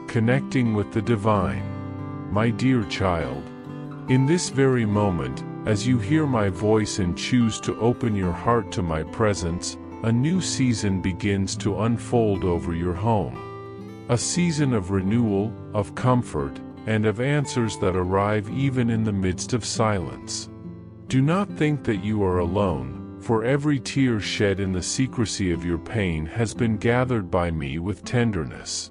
connecting with the divine. My dear child, in this very moment, as you hear my voice and choose to open your heart to my presence, a new season begins to unfold over your home. A season of renewal, of comfort, and of answers that arrive even in the midst of silence. Do not think that you are alone, for every tear shed in the secrecy of your pain has been gathered by me with tenderness.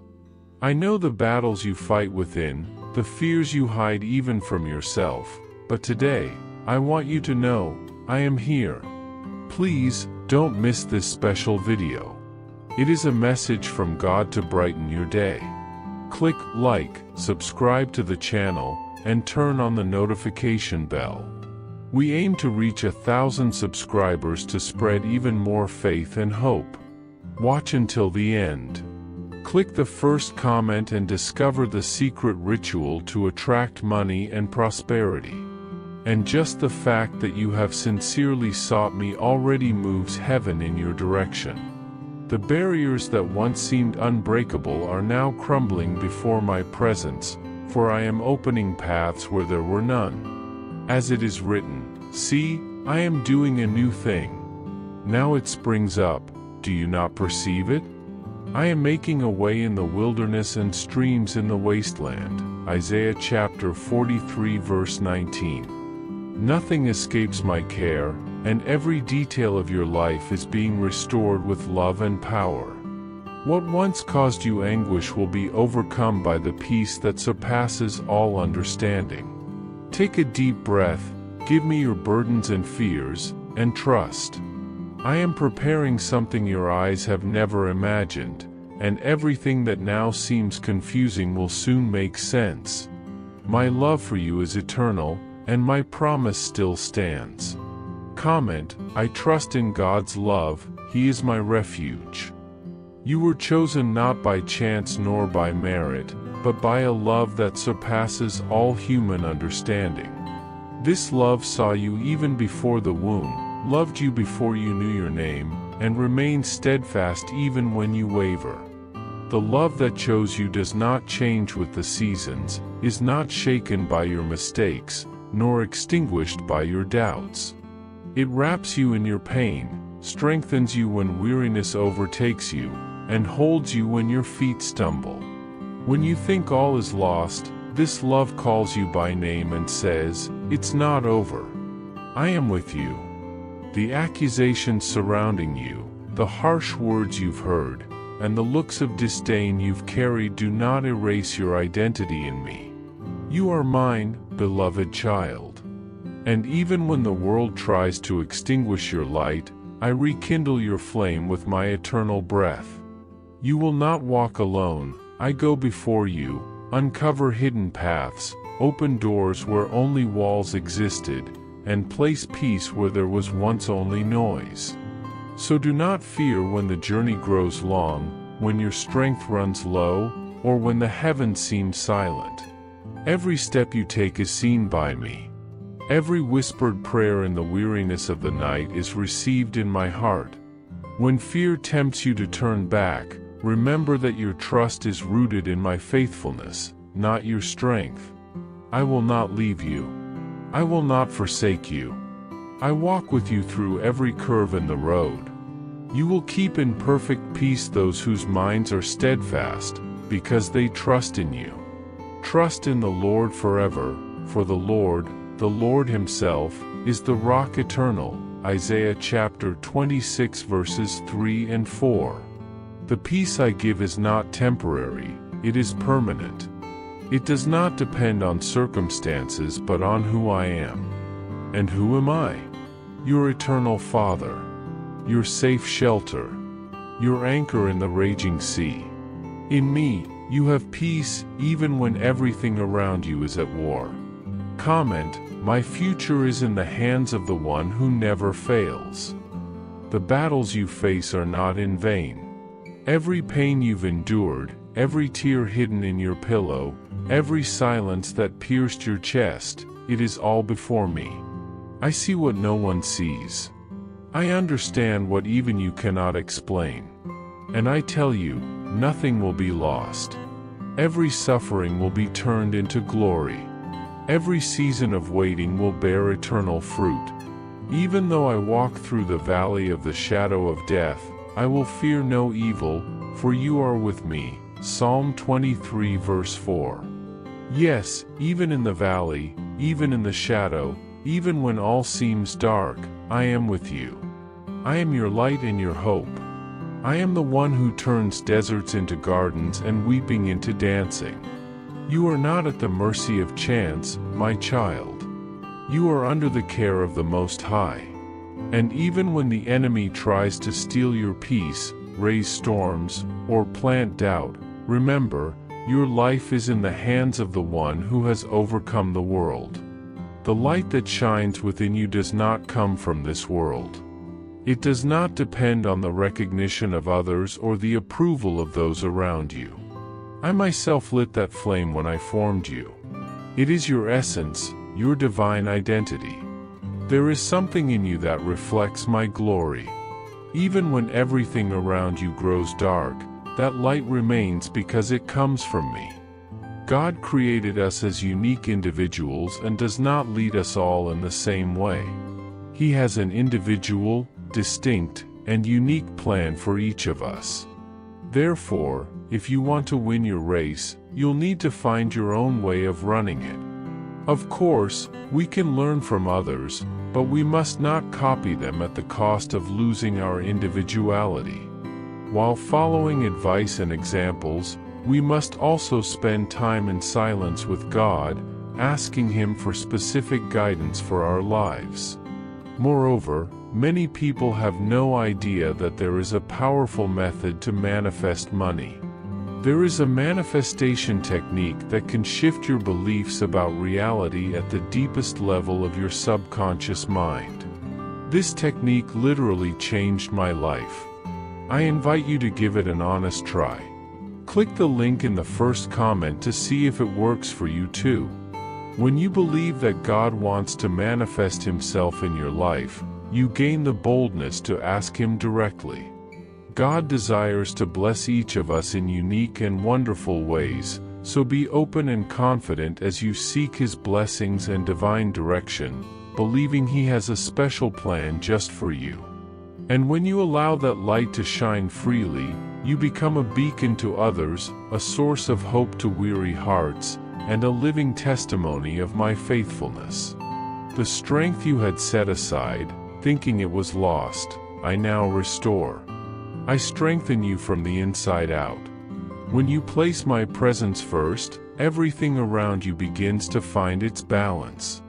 I know the battles you fight within, the fears you hide even from yourself, but today, I want you to know, I am here. Please, don't miss this special video. It is a message from God to brighten your day. Click like, subscribe to the channel, and turn on the notification bell. We aim to reach 1,000 subscribers to spread even more faith and hope. Watch until the end. Click the first comment and discover the secret ritual to attract money and prosperity. And just the fact that you have sincerely sought me already moves heaven in your direction. The barriers that once seemed unbreakable are now crumbling before my presence, for I am opening paths where there were none. As it is written, "See, I am doing a new thing. Now it springs up, do you not perceive it? I am making a way in the wilderness and streams in the wasteland." Isaiah chapter 43 verse 19. Nothing escapes my care, and every detail of your life is being restored with love and power. What once caused you anguish will be overcome by the peace that surpasses all understanding. Take a deep breath, give me your burdens and fears, and trust. I am preparing something your eyes have never imagined, and everything that now seems confusing will soon make sense. My love for you is eternal, and my promise still stands. Comment, I trust in God's love, He is my refuge. You were chosen not by chance nor by merit, but by a love that surpasses all human understanding. This love saw you even before the womb, loved you before you knew your name, and remains steadfast even when you waver. The love that chose you does not change with the seasons, is not shaken by your mistakes, nor extinguished by your doubts. It wraps you in your pain, strengthens you when weariness overtakes you, and holds you when your feet stumble. When you think all is lost, this love calls you by name and says, "It's not over. I am with you." The accusations surrounding you, the harsh words you've heard, and the looks of disdain you've carried do not erase your identity in me. You are mine, beloved child. And even when the world tries to extinguish your light, I rekindle your flame with my eternal breath. You will not walk alone. I go before you, uncover hidden paths, open doors where only walls existed, and place peace where there was once only noise. So do not fear when the journey grows long, when your strength runs low, or when the heavens seem silent. Every step you take is seen by me. Every whispered prayer in the weariness of the night is received in my heart. When fear tempts you to turn back, remember that your trust is rooted in my faithfulness, not your strength. I will not leave you. I will not forsake you. I walk with you through every curve in the road. You will keep in perfect peace those whose minds are steadfast, because they trust in you. Trust in the Lord forever, for the Lord Himself, is the rock eternal. Isaiah chapter 26 verses 3 and 4. The peace I give is not temporary, it is permanent. It does not depend on circumstances but on who I am. And who am I? Your eternal Father. Your safe shelter. Your anchor in the raging sea. In me, you have peace even when everything around you is at war. Comment, my future is in the hands of the one who never fails. The battles you face are not in vain. Every pain you've endured, every tear hidden in your pillow, every silence that pierced your chest, it is all before me. I see what no one sees. I understand what even you cannot explain. And I tell you, nothing will be lost. Every suffering will be turned into glory. Every season of waiting will bear eternal fruit. Even though I walk through the valley of the shadow of death, I will fear no evil, for you are with me. Psalm 23 verse 4. Yes, even in the valley, even in the shadow, even when all seems dark, I am with you. I am your light and your hope. I am the one who turns deserts into gardens and weeping into dancing. You are not at the mercy of chance, my child. You are under the care of the Most High. And even when the enemy tries to steal your peace, raise storms, or plant doubt, remember, your life is in the hands of the one who has overcome the world. The light that shines within you does not come from this world. It does not depend on the recognition of others or the approval of those around you. I myself lit that flame when I formed you. It is your essence, your divine identity. There is something in you that reflects my glory. Even when everything around you grows dark, that light remains because it comes from me. God created us as unique individuals and does not lead us all in the same way. He has an individual, distinct, and unique plan for each of us. Therefore, if you want to win your race, you'll need to find your own way of running it. Of course, we can learn from others, but we must not copy them at the cost of losing our individuality. While following advice and examples, we must also spend time in silence with God, asking Him for specific guidance for our lives. Moreover, many people have no idea that there is a powerful method to manifest money. There is a manifestation technique that can shift your beliefs about reality at the deepest level of your subconscious mind. This technique literally changed my life. I invite you to give it an honest try. Click the link in the first comment to see if it works for you too. When you believe that God wants to manifest Himself in your life, you gain the boldness to ask Him directly. God desires to bless each of us in unique and wonderful ways, so be open and confident as you seek His blessings and divine direction, believing He has a special plan just for you. And when you allow that light to shine freely, you become a beacon to others, a source of hope to weary hearts, and a living testimony of my faithfulness. The strength you had set aside, thinking it was lost, I now restore. I strengthen you from the inside out. When you place my presence first, everything around you begins to find its balance.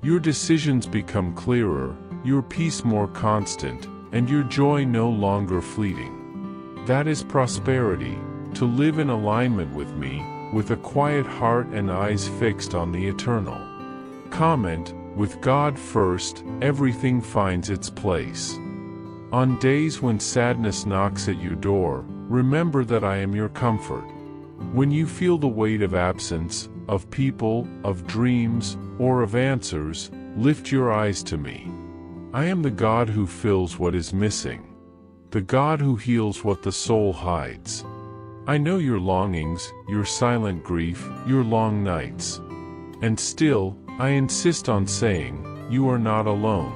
Your decisions become clearer, your peace more constant, and your joy no longer fleeting. That is prosperity, to live in alignment with me, with a quiet heart and eyes fixed on the eternal. Comment, with God first, everything finds its place. On days when sadness knocks at your door, remember that I am your comfort. When you feel the weight of absence, of people, of dreams, or of answers, lift your eyes to me. I am the God who fills what is missing, the God who heals what the soul hides. I know your longings, your silent grief, your long nights. And still, I insist on saying, you are not alone.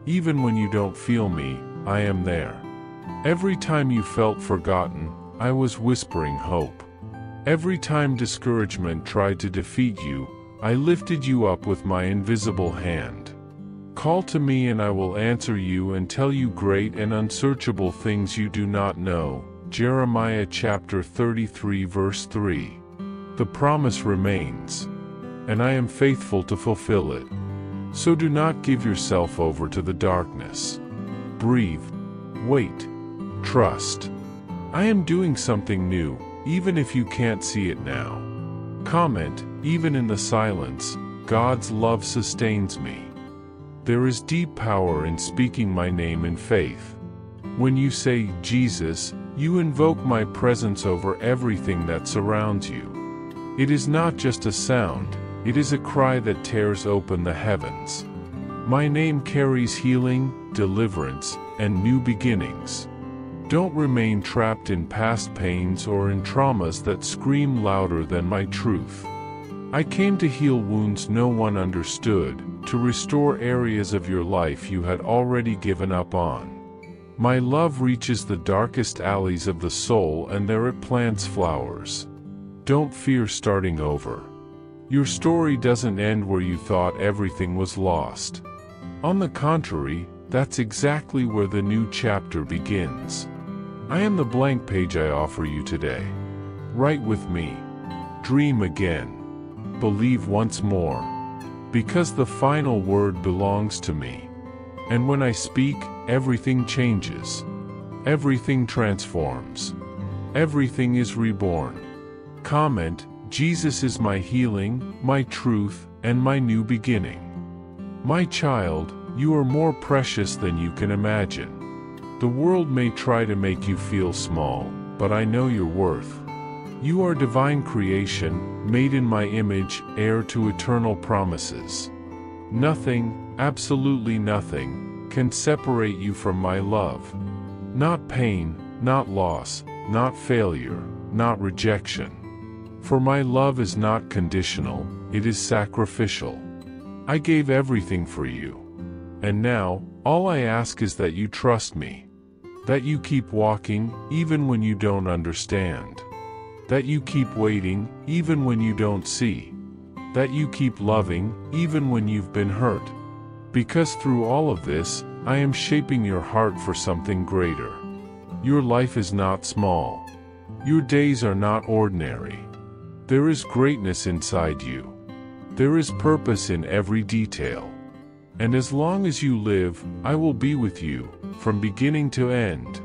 Even when you don't feel me, I am there. Every time you felt forgotten, I was whispering hope. Every time discouragement tried to defeat you, I lifted you up with my invisible hand. Call to me and I will answer you and tell you great and unsearchable things you do not know. Jeremiah chapter 33 verse 3. The promise remains, and I am faithful to fulfill it. So do not give yourself over to the darkness. Breathe, wait, trust. I am doing something new, even if you can't see it now. Comment, even in the silence, God's love sustains me. There is deep power in speaking my name in faith. When you say, Jesus, you invoke my presence over everything that surrounds you. It is not just a sound, it is a cry that tears open the heavens. My name carries healing, deliverance, and new beginnings. Don't remain trapped in past pains or in traumas that scream louder than my truth. I came to heal wounds no one understood, to restore areas of your life you had already given up on. My love reaches the darkest alleys of the soul, and there it plants flowers. Don't fear starting over. Your story doesn't end where you thought everything was lost. On the contrary, that's exactly where the new chapter begins. I am the blank page I offer you today. Write with me. Dream again. Believe once more. Because the final word belongs to me. And when I speak, everything changes. Everything transforms. Everything is reborn. Comment, Jesus is my healing, my truth, and my new beginning. My child, you are more precious than you can imagine. The world may try to make you feel small, but I know your worth. You are divine creation, made in my image, heir to eternal promises. Nothing, absolutely nothing, can separate you from my love. Not pain, not loss, not failure, not rejection. For my love is not conditional, it is sacrificial. I gave everything for you. And now, all I ask is that you trust me. That you keep walking, even when you don't understand. That you keep waiting, even when you don't see. That you keep loving, even when you've been hurt. Because through all of this, I am shaping your heart for something greater. Your life is not small. Your days are not ordinary. There is greatness inside you. There is purpose in every detail. And as long as you live, I will be with you, from beginning to end.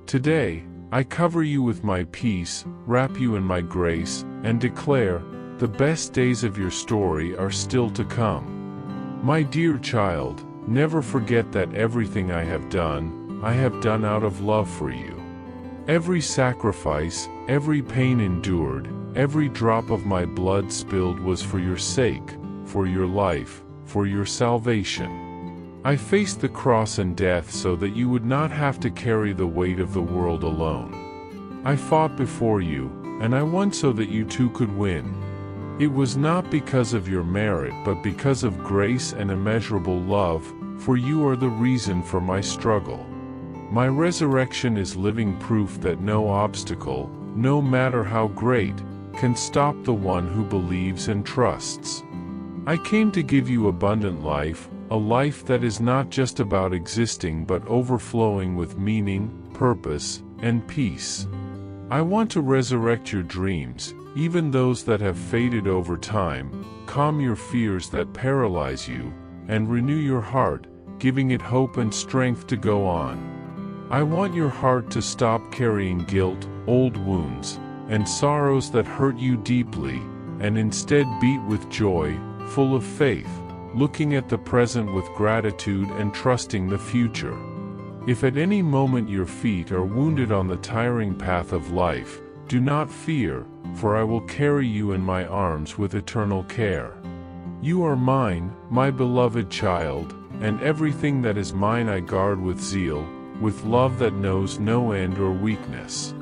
Today, I cover you with my peace, wrap you in my grace, and declare, the best days of your story are still to come. My dear child, never forget that everything I have done out of love for you. Every sacrifice, every pain endured, every drop of my blood spilled was for your sake, for your life, for your salvation. I faced the cross and death so that you would not have to carry the weight of the world alone. I fought before you, and I won so that you too could win. It was not because of your merit but because of grace and immeasurable love, for you are the reason for my struggle. My resurrection is living proof that no obstacle, no matter how great, can stop the one who believes and trusts. I came to give you abundant life, a life that is not just about existing but overflowing with meaning, purpose, and peace. I want to resurrect your dreams, even those that have faded over time, calm your fears that paralyze you, and renew your heart, giving it hope and strength to go on. I want your heart to stop carrying guilt, old wounds, and sorrows that hurt you deeply, and instead beat with joy, full of faith, looking at the present with gratitude and trusting the future. If at any moment your feet are wounded on the tiring path of life, do not fear, for I will carry you in my arms with eternal care. You are mine, my beloved child, and everything that is mine I guard with zeal, with love that knows no end or weakness.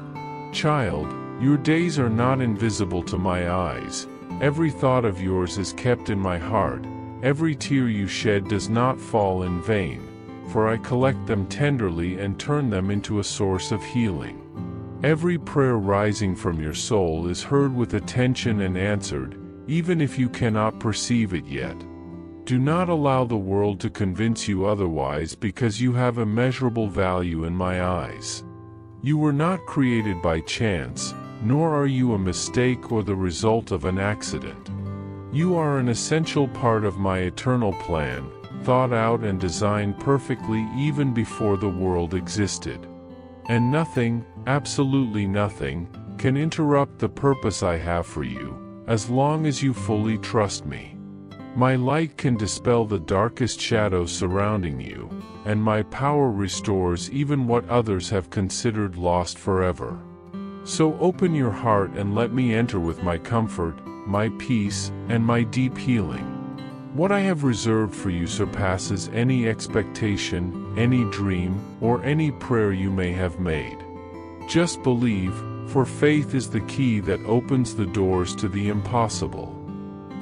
Child, your days are not invisible to my eyes. Every thought of yours is kept in my heart. Every tear you shed does not fall in vain, for I collect them tenderly and turn them into a source of healing. Every prayer rising from your soul is heard with attention and answered, even if you cannot perceive it yet. Do not allow the world to convince you otherwise, because you have immeasurable value in my eyes. You were not created by chance, nor are you a mistake or the result of an accident. You are an essential part of my eternal plan, thought out and designed perfectly even before the world existed. And nothing, absolutely nothing, can interrupt the purpose I have for you, as long as you fully trust me. My light can dispel the darkest shadows surrounding you, and my power restores even what others have considered lost forever. So open your heart and let me enter with my comfort, my peace, and my deep healing. What I have reserved for you surpasses any expectation, any dream, or any prayer you may have made. Just believe, for faith is the key that opens the doors to the impossible.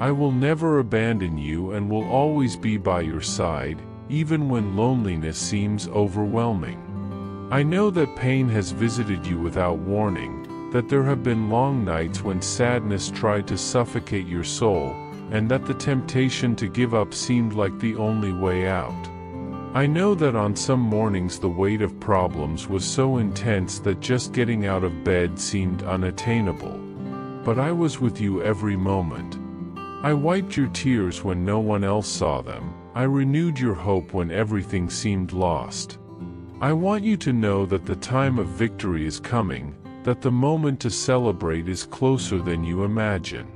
I will never abandon you and will always be by your side, even when loneliness seems overwhelming. I know that pain has visited you without warning, that there have been long nights when sadness tried to suffocate your soul, and that the temptation to give up seemed like the only way out. I know that on some mornings the weight of problems was so intense that just getting out of bed seemed unattainable. But I was with you every moment. I wiped your tears when no one else saw them. I renewed your hope when everything seemed lost. I want you to know that the time of victory is coming, that the moment to celebrate is closer than you imagine.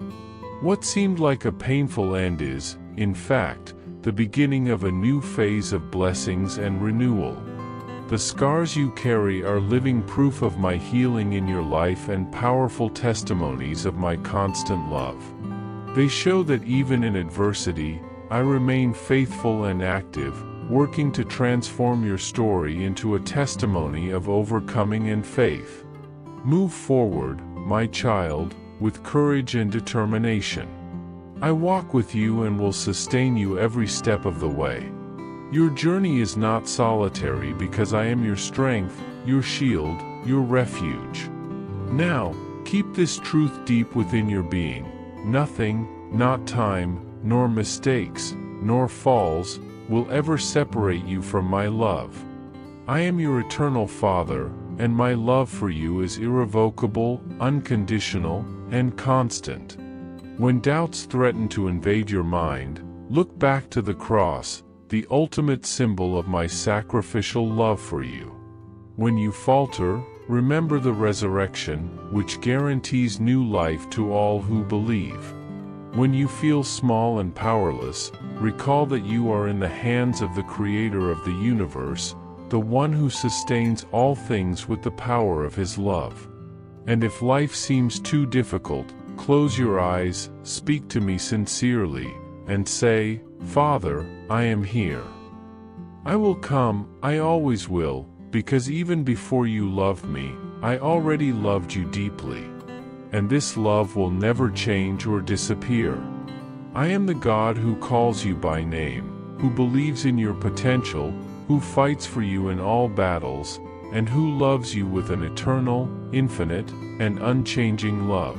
What seemed like a painful end is, in fact, the beginning of a new phase of blessings and renewal. The scars you carry are living proof of my healing in your life and powerful testimonies of my constant love. They show that even in adversity, I remain faithful and active, working to transform your story into a testimony of overcoming and faith. Move forward, my child, with courage and determination. I walk with you and will sustain you every step of the way. Your journey is not solitary because I am your strength, your shield, your refuge. Now, keep this truth deep within your being. Nothing, not time, nor mistakes, nor falls, will ever separate you from my love. I am your eternal Father, and my love for you is irrevocable, unconditional, and constant. When doubts threaten to invade your mind, look back to the cross, the ultimate symbol of my sacrificial love for you. When you falter, remember the resurrection, which guarantees new life to all who believe. When you feel small and powerless, recall that you are in the hands of the Creator of the universe, the one who sustains all things with the power of His love. And if life seems too difficult, close your eyes, speak to me sincerely, and say, "Father, I am here. I will come, I always will, because even before you loved me, I already loved you deeply. And this love will never change or disappear. I am the God who calls you by name, who believes in your potential, who fights for you in all battles, and who loves you with an eternal, infinite, and unchanging love.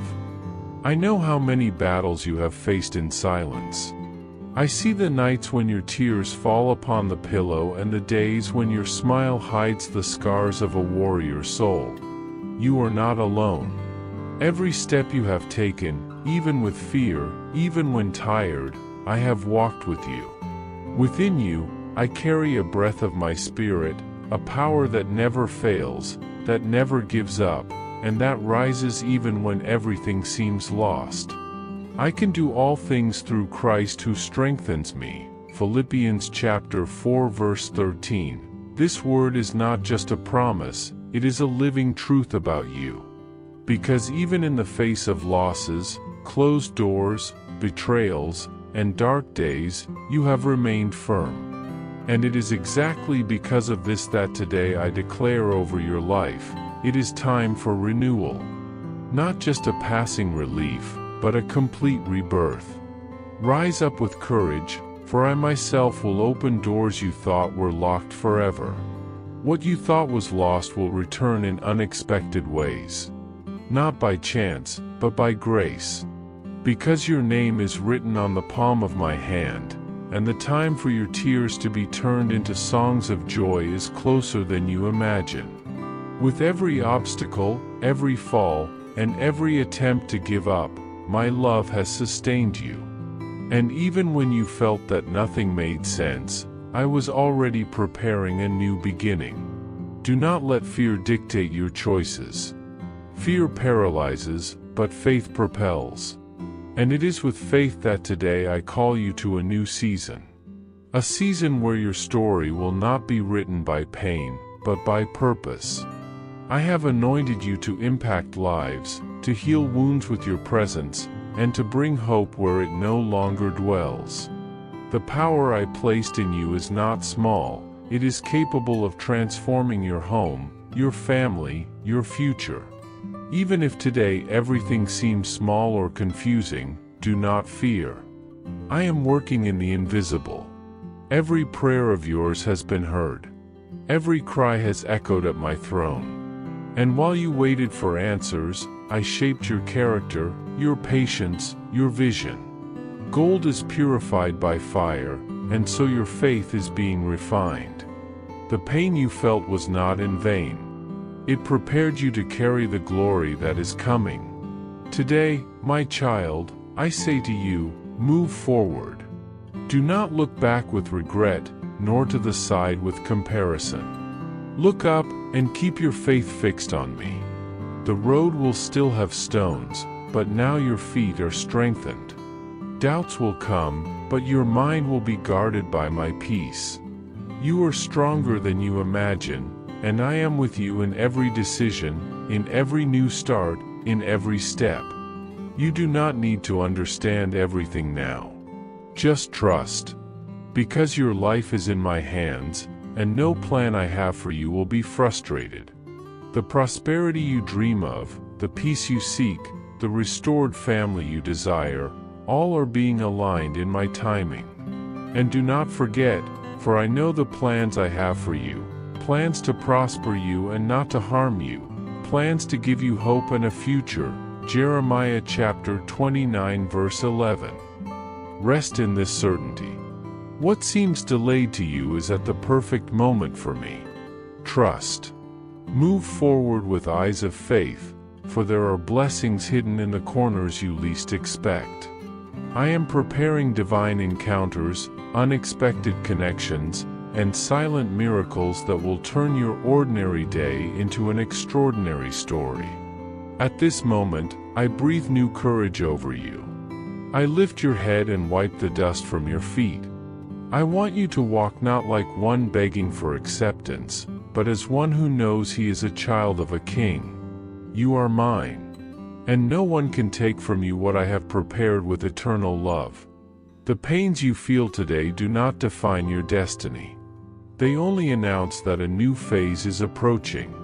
I know how many battles you have faced in silence. I see the nights when your tears fall upon the pillow and the days when your smile hides the scars of a warrior soul. You are not alone. Every step you have taken, even with fear, even when tired, I have walked with you. Within you, I carry a breath of my spirit, a power that never fails, that never gives up, and that rises even when everything seems lost. I can do all things through Christ who strengthens me. Philippians chapter 4 verse 13. This word is not just a promise, it is a living truth about you. Because even in the face of losses, closed doors, betrayals, and dark days, you have remained firm. And it is exactly because of this that today I declare over your life, it is time for renewal. Not just a passing relief, but a complete rebirth. Rise up with courage, for I myself will open doors you thought were locked forever. What you thought was lost will return in unexpected ways. Not by chance, but by grace. Because your name is written on the palm of my hand, and the time for your tears to be turned into songs of joy is closer than you imagine. With every obstacle, every fall, and every attempt to give up, my love has sustained you. And even when you felt that nothing made sense, I was already preparing a new beginning. Do not let fear dictate your choices. Fear paralyzes, but faith propels. And it is with faith that today I call you to a new season. A season where your story will not be written by pain, but by purpose. I have anointed you to impact lives, to heal wounds with your presence, and to bring hope where it no longer dwells. The power I placed in you is not small, it is capable of transforming your home, your family, your future. Even if today everything seems small or confusing, do not fear. I am working in the invisible. Every prayer of yours has been heard. Every cry has echoed at my throne. And while you waited for answers, I shaped your character, your patience, your vision. Gold is purified by fire, and so your faith is being refined. The pain you felt was not in vain. It prepared you to carry the glory that is coming. Today, my child, I say to you, move forward. Do not look back with regret, nor to the side with comparison. Look up and keep your faith fixed on me. The road will still have stones, but now your feet are strengthened. Doubts will come, but your mind will be guarded by my peace. You are stronger than you imagine, and I am with you in every decision, in every new start, in every step. You do not need to understand everything now. Just trust. Because your life is in my hands, and no plan I have for you will be frustrated. The prosperity you dream of, the peace you seek, the restored family you desire, all are being aligned in my timing. And do not forget, for I know the plans I have for you, plans to prosper you and not to harm you, plans to give you hope and a future. Jeremiah chapter 29 verse 11. Rest in this certainty. What seems delayed to you is at the perfect moment for me. Trust. Move forward with eyes of faith, for there are blessings hidden in the corners you least expect. I am preparing divine encounters, unexpected connections, and silent miracles that will turn your ordinary day into an extraordinary story. At this moment, I breathe new courage over you. I lift your head and wipe the dust from your feet. I want you to walk not like one begging for acceptance, but as one who knows he is a child of a king. You are mine, and no one can take from you what I have prepared with eternal love. The pains you feel today do not define your destiny. They only announce that a new phase is approaching.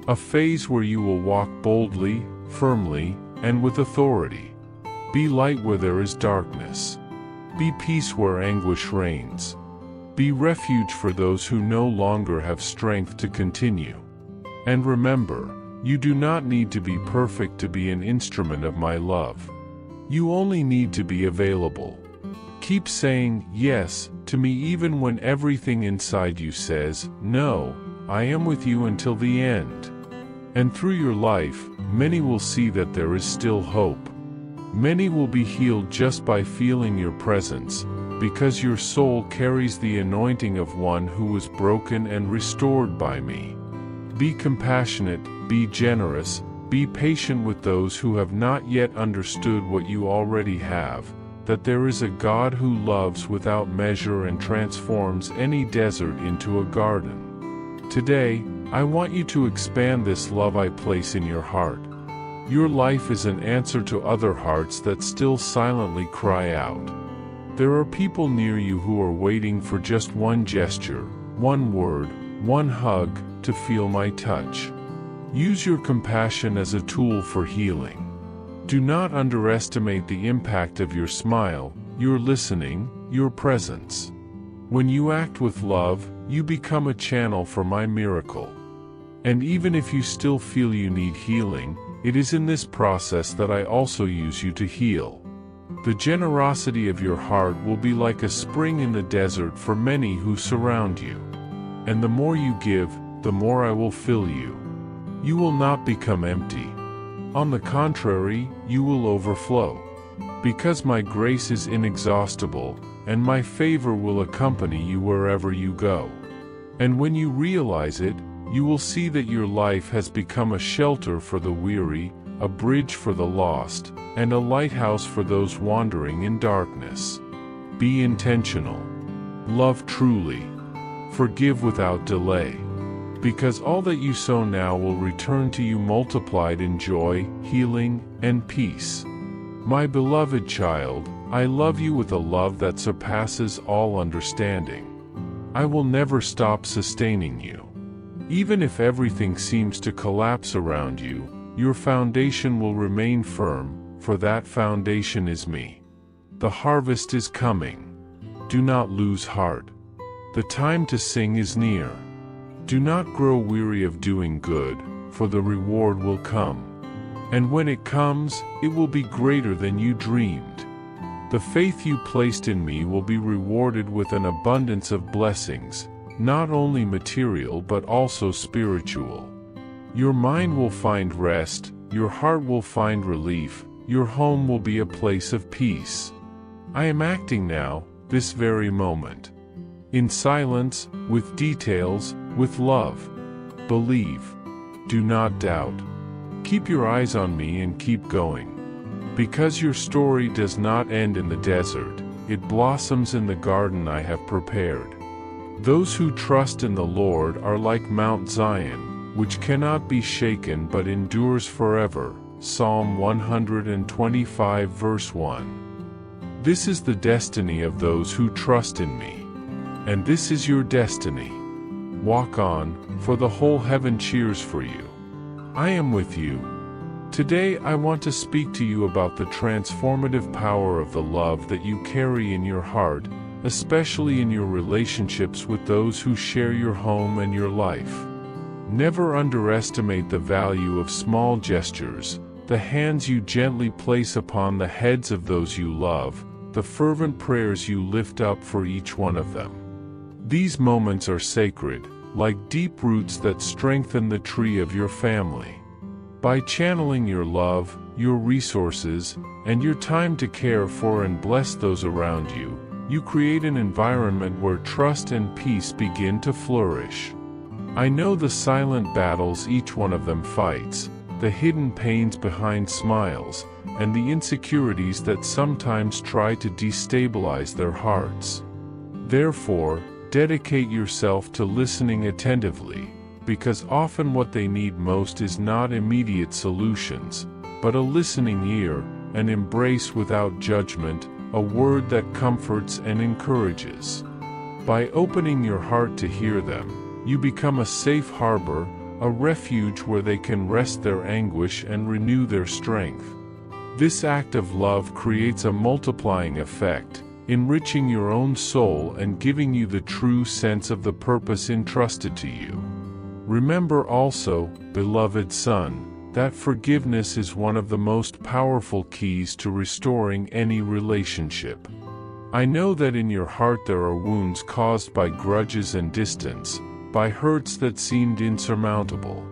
A phase where you will walk boldly, firmly, and with authority. Be light where there is darkness. Be peace where anguish reigns. Be refuge for those who no longer have strength to continue. And remember, you do not need to be perfect to be an instrument of my love. You only need to be available. Keep saying yes to me even when everything inside you says, no, I am with you until the end. And through your life, many will see that there is still hope. Many will be healed just by feeling your presence, because your soul carries the anointing of one who was broken and restored by me. Be compassionate, be generous, be patient with those who have not yet understood what you already have, that there is a God who loves without measure and transforms any desert into a garden. Today, I want you to expand this love I place in your heart. Your life is an answer to other hearts that still silently cry out. There are people near you who are waiting for just one gesture, one word, one hug, to feel my touch. Use your compassion as a tool for healing. Do not underestimate the impact of your smile, your listening, your presence. When you act with love, you become a channel for my miracle. And even if you still feel you need healing, it is in this process that I also use you to heal. The generosity of your heart will be like a spring in the desert for many who surround you. And the more you give, the more I will fill you. You will not become empty. On the contrary, you will overflow. Because my grace is inexhaustible, and my favor will accompany you wherever you go. And when you realize it, you will see that your life has become a shelter for the weary, a bridge for the lost, and a lighthouse for those wandering in darkness. Be intentional. Love truly. Forgive without delay. Because all that you sow now will return to you multiplied in joy, healing, and peace. My beloved child, I love you with a love that surpasses all understanding. I will never stop sustaining you. Even if everything seems to collapse around you, your foundation will remain firm, for that foundation is me. The harvest is coming. Do not lose heart. The time to sing is near. Do not grow weary of doing good, for the reward will come. And when it comes, it will be greater than you dreamed. The faith you placed in me will be rewarded with an abundance of blessings, not only material but also spiritual. Your mind will find rest, your heart will find relief, your home will be a place of peace. I am acting now, this very moment. In silence, with details, with love. Believe. Do not doubt. Keep your eyes on me and keep going. Because your story does not end in the desert, it blossoms in the garden I have prepared. Those who trust in the Lord are like Mount Zion, which cannot be shaken but endures forever. Psalm 125 verse 1. This is the destiny of those who trust in me. And this is your destiny. Walk on, for the whole heaven cheers for you. I am with you. Today I want to speak to you about the transformative power of the love that you carry in your heart, especially in your relationships with those who share your home and your life. Never underestimate the value of small gestures, the hands you gently place upon the heads of those you love, the fervent prayers you lift up for each one of them. These moments are sacred, like deep roots that strengthen the tree of your family. By channeling your love, your resources, and your time to care for and bless those around you, you create an environment where trust and peace begin to flourish. I know the silent battles each one of them fights, the hidden pains behind smiles, and the insecurities that sometimes try to destabilize their hearts. Therefore, dedicate yourself to listening attentively, because often what they need most is not immediate solutions, but a listening ear, an embrace without judgment, a word that comforts and encourages. By opening your heart to hear them, you become a safe harbor, a refuge where they can rest their anguish and renew their strength. This act of love creates a multiplying effect, enriching your own soul and giving you the true sense of the purpose entrusted to you. Remember also, beloved son, that forgiveness is one of the most powerful keys to restoring any relationship. I know that in your heart there are wounds caused by grudges and distance, by hurts that seemed insurmountable.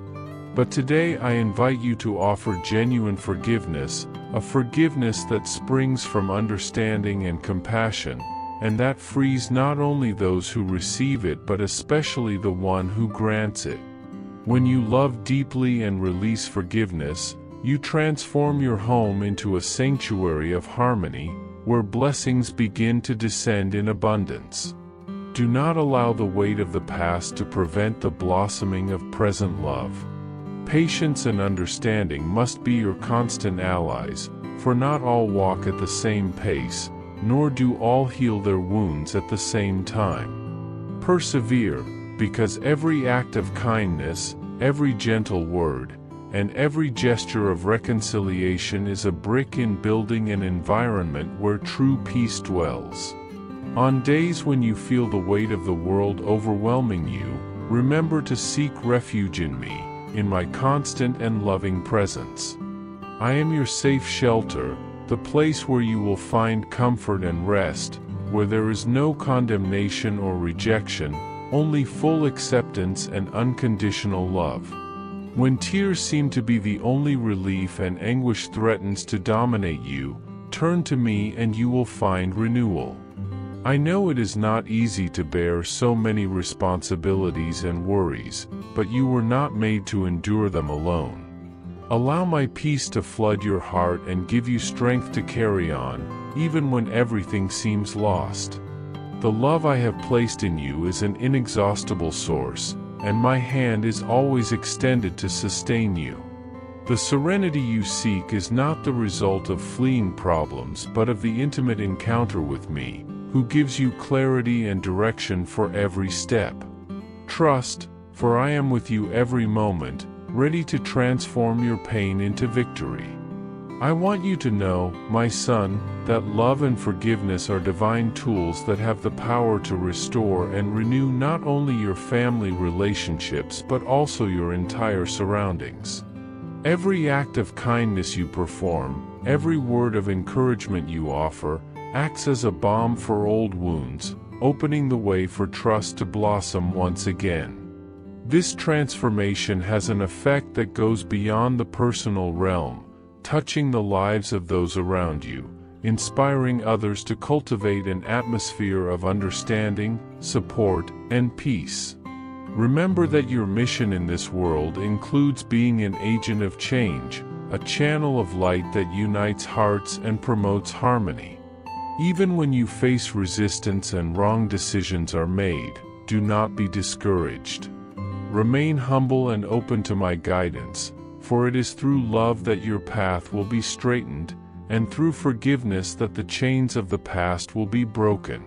But today I invite you to offer genuine forgiveness, a forgiveness that springs from understanding and compassion, and that frees not only those who receive it but especially the one who grants it. When you love deeply and release forgiveness, you transform your home into a sanctuary of harmony, where blessings begin to descend in abundance. Do not allow the weight of the past to prevent the blossoming of present love. Patience and understanding must be your constant allies, for not all walk at the same pace, nor do all heal their wounds at the same time. Persevere, because every act of kindness, every gentle word, and every gesture of reconciliation is a brick in building an environment where true peace dwells. On days when you feel the weight of the world overwhelming you, remember to seek refuge in me, in my constant and loving presence. I am your safe shelter, the place where you will find comfort and rest, where there is no condemnation or rejection, only full acceptance and unconditional love. When tears seem to be the only relief and anguish threatens to dominate you, turn to me and you will find renewal. I know it is not easy to bear so many responsibilities and worries, but you were not made to endure them alone. Allow my peace to flood your heart and give you strength to carry on, even when everything seems lost. The love I have placed in you is an inexhaustible source, and my hand is always extended to sustain you. The serenity you seek is not the result of fleeing problems but of the intimate encounter with me, who gives you clarity and direction for every step. Trust, for I am with you every moment, ready to transform your pain into victory. I want you to know, my son, that love and forgiveness are divine tools that have the power to restore and renew not only your family relationships but also your entire surroundings. Every act of kindness you perform, every word of encouragement you offer, acts as a balm for old wounds, opening the way for trust to blossom once again. This transformation has an effect that goes beyond the personal realm, touching the lives of those around you, inspiring others to cultivate an atmosphere of understanding, support, and peace. Remember that your mission in this world includes being an agent of change, a channel of light that unites hearts and promotes harmony. Even when you face resistance and wrong decisions are made, do not be discouraged. Remain humble and open to my guidance, for it is through love that your path will be straightened, and through forgiveness that the chains of the past will be broken.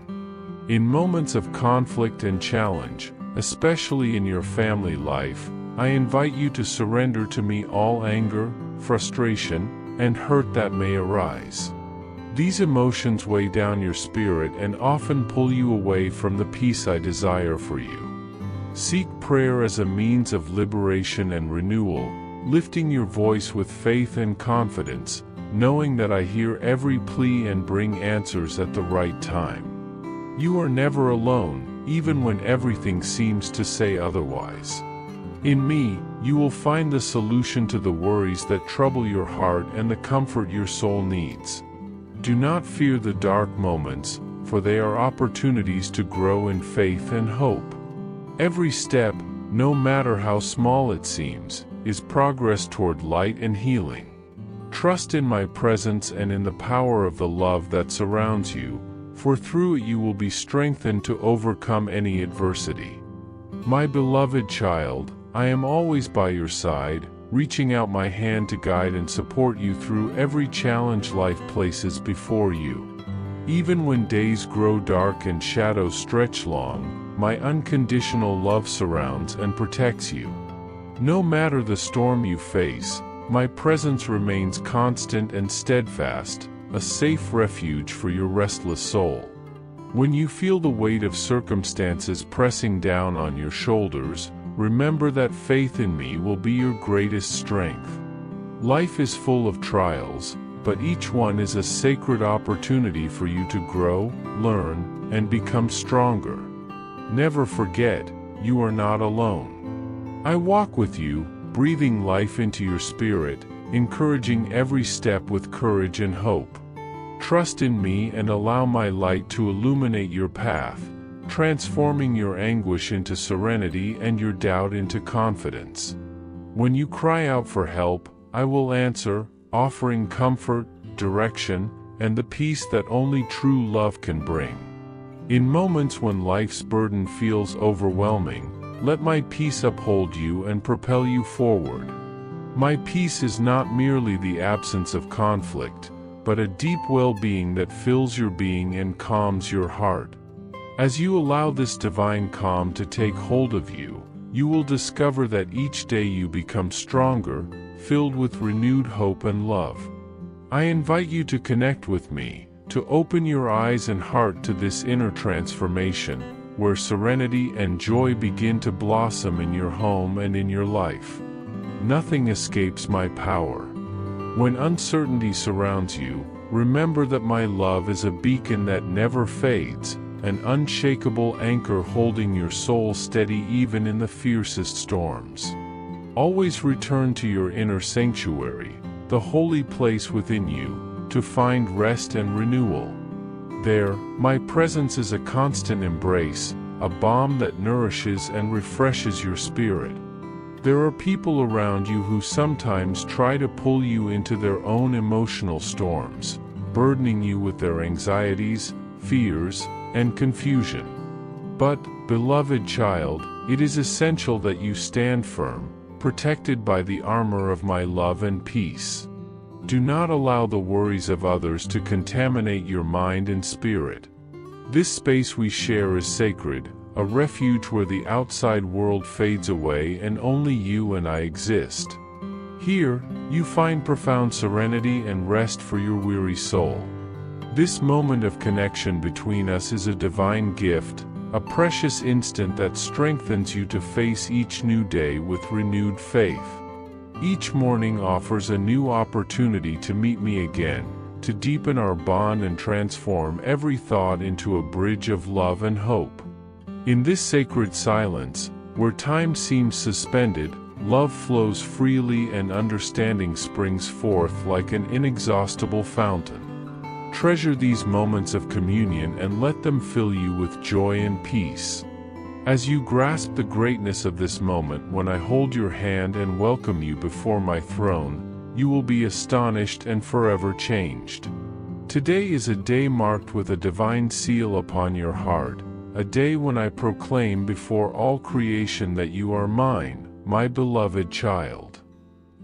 In moments of conflict and challenge, especially in your family life, I invite you to surrender to me all anger, frustration, and hurt that may arise. These emotions weigh down your spirit and often pull you away from the peace I desire for you. Seek prayer as a means of liberation and renewal, lifting your voice with faith and confidence, knowing that I hear every plea and bring answers at the right time. You are never alone, even when everything seems to say otherwise. In me, you will find the solution to the worries that trouble your heart and the comfort your soul needs. Do not fear the dark moments, for they are opportunities to grow in faith and hope. Every step, no matter how small it seems, is progress toward light and healing. Trust in my presence and in the power of the love that surrounds you, for through it you will be strengthened to overcome any adversity. My beloved child, I am always by your side, reaching out my hand to guide and support you through every challenge life places before you. Even when days grow dark and shadows stretch long, my unconditional love surrounds and protects you. No matter the storm you face, my presence remains constant and steadfast, a safe refuge for your restless soul. When you feel the weight of circumstances pressing down on your shoulders, remember that faith in me will be your greatest strength. Life is full of trials, but each one is a sacred opportunity for you to grow, learn, and become stronger. Never forget, you are not alone. I walk with you, breathing life into your spirit, encouraging every step with courage and hope. Trust in me and allow my light to illuminate your path, transforming your anguish into serenity and your doubt into confidence. When you cry out for help, I will answer, offering comfort, direction, and the peace that only true love can bring. In moments when life's burden feels overwhelming, let my peace uphold you and propel you forward. My peace is not merely the absence of conflict, but a deep well-being that fills your being and calms your heart. As you allow this divine calm to take hold of you, you will discover that each day you become stronger, filled with renewed hope and love. I invite you to connect with me, to open your eyes and heart to this inner transformation, where serenity and joy begin to blossom in your home and in your life. Nothing escapes my power. When uncertainty surrounds you, remember that my love is a beacon that never fades, an unshakable anchor holding your soul steady even in the fiercest storms. Always return to your inner sanctuary, the holy place within you, to find rest and renewal. There, my presence is a constant embrace, a balm that nourishes and refreshes your spirit. There are people around you who sometimes try to pull you into their own emotional storms, burdening you with their anxieties, fears, and confusion. But, beloved child, it is essential that you stand firm, protected by the armor of my love and peace. Do not allow the worries of others to contaminate your mind and spirit. This space we share is sacred, a refuge where the outside world fades away and only you and I exist. Here, you find profound serenity and rest for your weary soul. This moment of connection between us is a divine gift, a precious instant that strengthens you to face each new day with renewed faith. Each morning offers a new opportunity to meet me again, to deepen our bond and transform every thought into a bridge of love and hope. In this sacred silence, where time seems suspended, love flows freely and understanding springs forth like an inexhaustible fountain. Treasure these moments of communion and let them fill you with joy and peace. As you grasp the greatness of this moment when I hold your hand and welcome you before my throne, you will be astonished and forever changed. Today is a day marked with a divine seal upon your heart, a day when I proclaim before all creation that you are mine, my beloved child.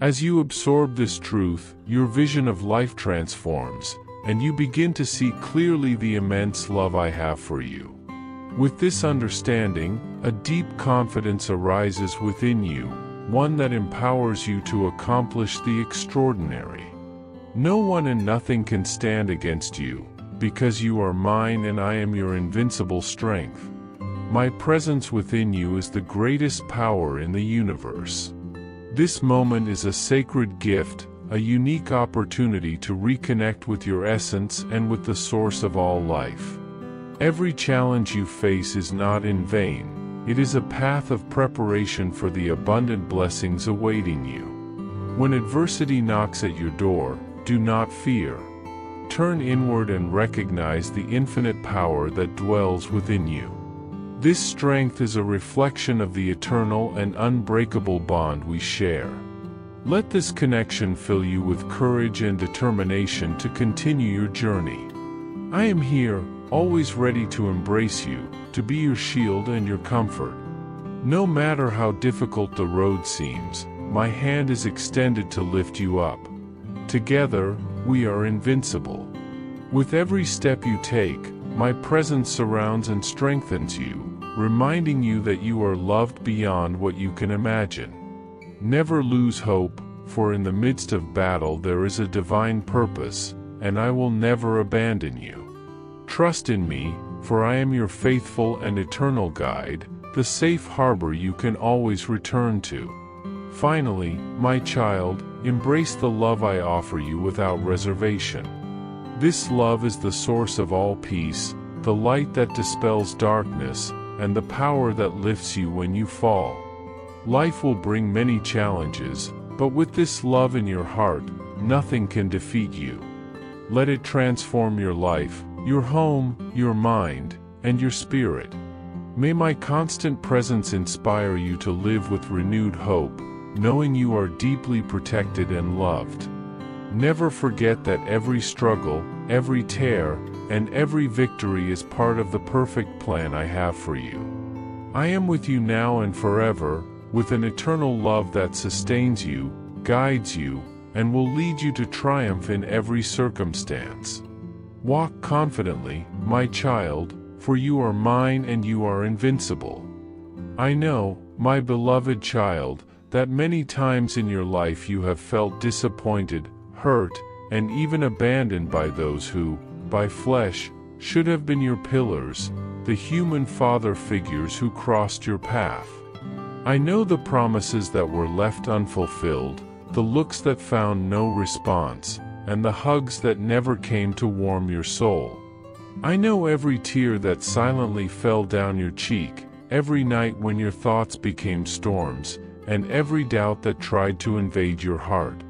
As you absorb this truth, your vision of life transforms, and you begin to see clearly the immense love I have for you. With this understanding, a deep confidence arises within you, one that empowers you to accomplish the extraordinary. No one and nothing can stand against you, because you are mine and I am your invincible strength. My presence within you is the greatest power in the universe. This moment is a sacred gift, a unique opportunity to reconnect with your essence and with the source of all life. Every challenge you face is not in vain. It is a path of preparation for the abundant blessings awaiting you. When adversity knocks at your door, do not fear. Turn inward and recognize the infinite power that dwells within you. This strength is a reflection of the eternal and unbreakable bond we share. Let this connection fill you with courage and determination to continue your journey. I am here, always ready to embrace you, to be your shield and your comfort. No matter how difficult the road seems, my hand is extended to lift you up. Together, we are invincible. With every step you take, my presence surrounds and strengthens you, reminding you that you are loved beyond what you can imagine. Never lose hope, for in the midst of battle there is a divine purpose, and I will never abandon you. Trust in me, for I am your faithful and eternal guide, the safe harbor you can always return to. Finally, my child, embrace the love I offer you without reservation. This love is the source of all peace, the light that dispels darkness, and the power that lifts you when you fall. Life will bring many challenges, but with this love in your heart, nothing can defeat you. Let it transform your life, your home, your mind, and your spirit. May my constant presence inspire you to live with renewed hope, knowing you are deeply protected and loved. Never forget that every struggle, every tear, and every victory is part of the perfect plan I have for you. I am with you now and forever, with an eternal love that sustains you, guides you, and will lead you to triumph in every circumstance. Walk confidently, my child, for you are mine and you are invincible. I know, my beloved child, that many times in your life you have felt disappointed, hurt, and even abandoned by those who, by flesh, should have been your pillars, the human father figures who crossed your path. I know the promises that were left unfulfilled, the looks that found no response, and the hugs that never came to warm your soul. I know every tear that silently fell down your cheek, every night when your thoughts became storms, and every doubt that tried to invade your heart.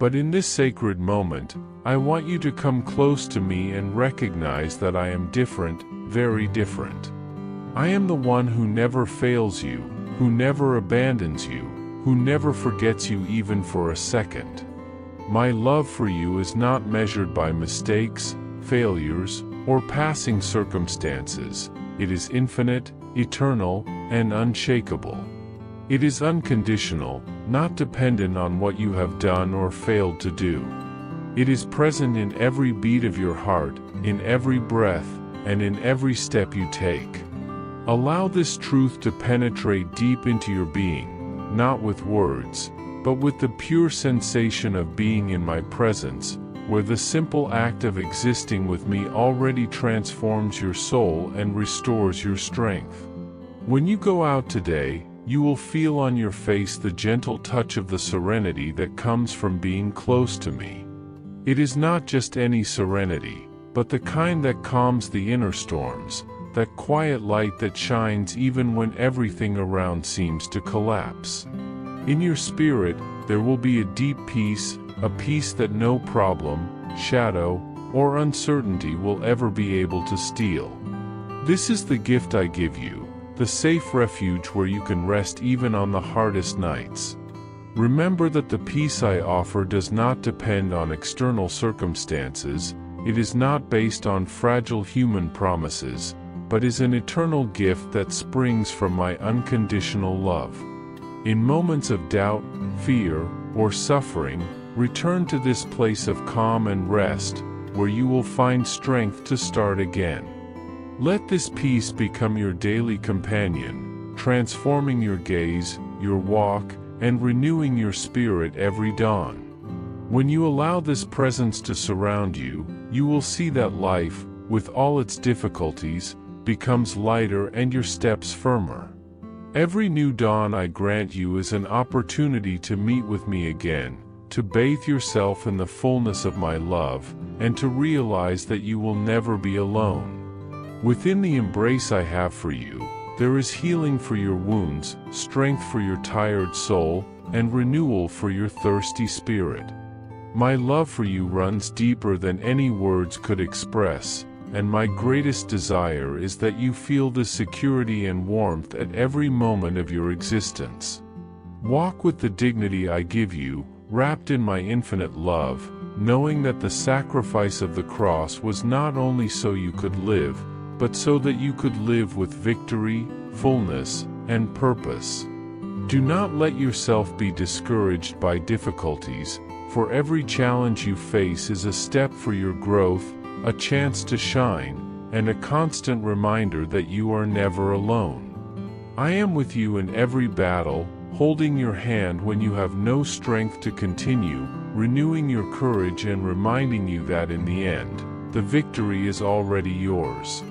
But in this sacred moment, I want you to come close to me and recognize that I am different, very different. I am the one who never fails you, who never abandons you, who never forgets you even for a second. My love for you is not measured by mistakes, failures, or passing circumstances. It is infinite, eternal, and unshakable. It is unconditional, not dependent on what you have done or failed to do. It is present in every beat of your heart, in every breath, and in every step you take. Allow this truth to penetrate deep into your being, not with words, but with the pure sensation of being in my presence, where the simple act of existing with me already transforms your soul and restores your strength. When you go out today, you will feel on your face the gentle touch of the serenity that comes from being close to me. It is not just any serenity, but the kind that calms the inner storms, that quiet light that shines even when everything around seems to collapse. In your spirit, there will be a deep peace, a peace that no problem, shadow, or uncertainty will ever be able to steal. This is the gift I give you, the safe refuge where you can rest even on the hardest nights. Remember that the peace I offer does not depend on external circumstances, it is not based on fragile human promises, but is an eternal gift that springs from my unconditional love. In moments of doubt, fear, or suffering, return to this place of calm and rest, where you will find strength to start again. Let this peace become your daily companion, transforming your gaze, your walk, and renewing your spirit every dawn. When you allow this presence to surround you, you will see that life, with all its difficulties, becomes lighter and your steps firmer. Every new dawn I grant you is an opportunity to meet with me again, to bathe yourself in the fullness of my love, and to realize that you will never be alone. Within the embrace I have for you, there is healing for your wounds, strength for your tired soul, and renewal for your thirsty spirit. My love for you runs deeper than any words could express, and my greatest desire is that you feel the security and warmth at every moment of your existence. Walk with the dignity I give you, wrapped in my infinite love, knowing that the sacrifice of the cross was not only so you could live, but so that you could live with victory, fullness, and purpose. Do not let yourself be discouraged by difficulties, for every challenge you face is a step for your growth, a chance to shine, and a constant reminder that you are never alone. I am with you in every battle, holding your hand when you have no strength to continue, renewing your courage and reminding you that in the end, the victory is already yours.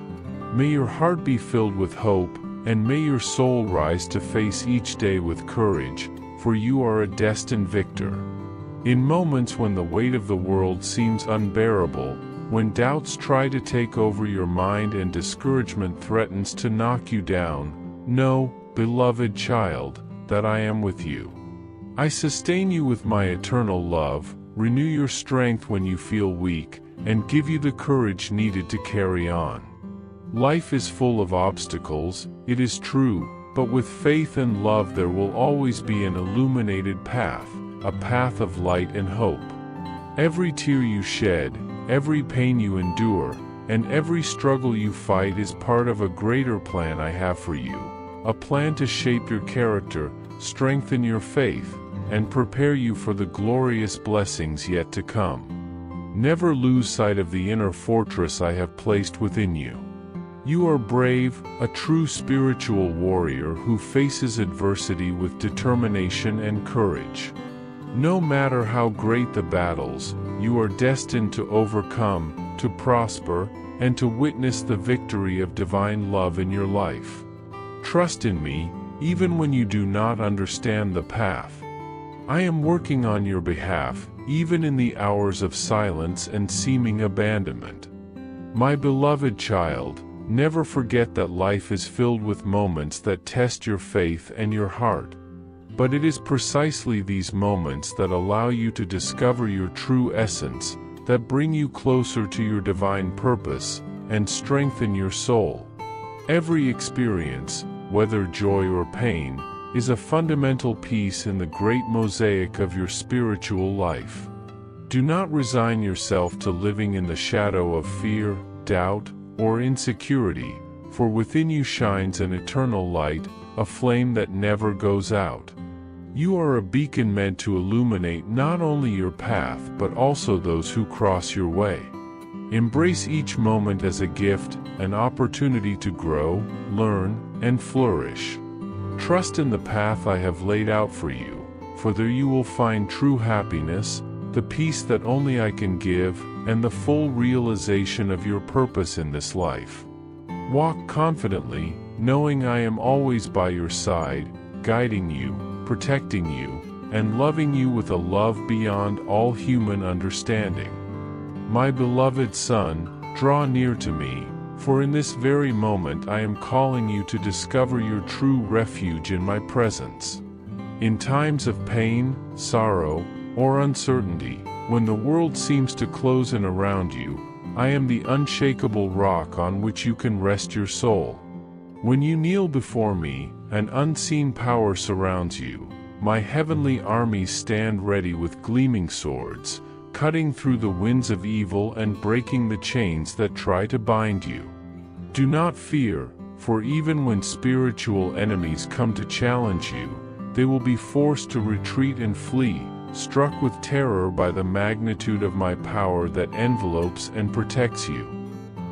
May your heart be filled with hope, and may your soul rise to face each day with courage, for you are a destined victor. In moments when the weight of the world seems unbearable, when doubts try to take over your mind and discouragement threatens to knock you down, know, beloved child, that I am with you. I sustain you with my eternal love, renew your strength when you feel weak, and give you the courage needed to carry on. Life is full of obstacles, it is true, but with faith and love there will always be an illuminated path, a path of light and hope. Every tear you shed, every pain you endure, and every struggle you fight is part of a greater plan I have for you, a plan to shape your character, strengthen your faith, and prepare you for the glorious blessings yet to come. Never lose sight of the inner fortress I have placed within you. You are brave, a true spiritual warrior who faces adversity with determination and courage. No matter how great the battles, you are destined to overcome, to prosper, and to witness the victory of divine love in your life. Trust in me, even when you do not understand the path. I am working on your behalf, even in the hours of silence and seeming abandonment. My beloved child, never forget that life is filled with moments that test your faith and your heart. But it is precisely these moments that allow you to discover your true essence, that bring you closer to your divine purpose, and strengthen your soul. Every experience, whether joy or pain, is a fundamental piece in the great mosaic of your spiritual life. Do not resign yourself to living in the shadow of fear, doubt, or insecurity, for within you shines an eternal light, a flame that never goes out. You are a beacon meant to illuminate not only your path but also those who cross your way. Embrace each moment as a gift, an opportunity to grow, learn, and flourish. Trust in the path I have laid out for you, for there you will find true happiness, the peace that only I can give, and the full realization of your purpose in this life. Walk confidently, knowing I am always by your side, guiding you, protecting you, and loving you with a love beyond all human understanding. My beloved son, draw near to me, for in this very moment I am calling you to discover your true refuge in my presence. In times of pain, sorrow, or uncertainty, when the world seems to close in around you, I am the unshakable rock on which you can rest your soul. When you kneel before me, an unseen power surrounds you. My heavenly armies stand ready with gleaming swords, cutting through the winds of evil and breaking the chains that try to bind you. Do not fear, for even when spiritual enemies come to challenge you, they will be forced to retreat and flee, struck with terror by the magnitude of my power that envelopes and protects you.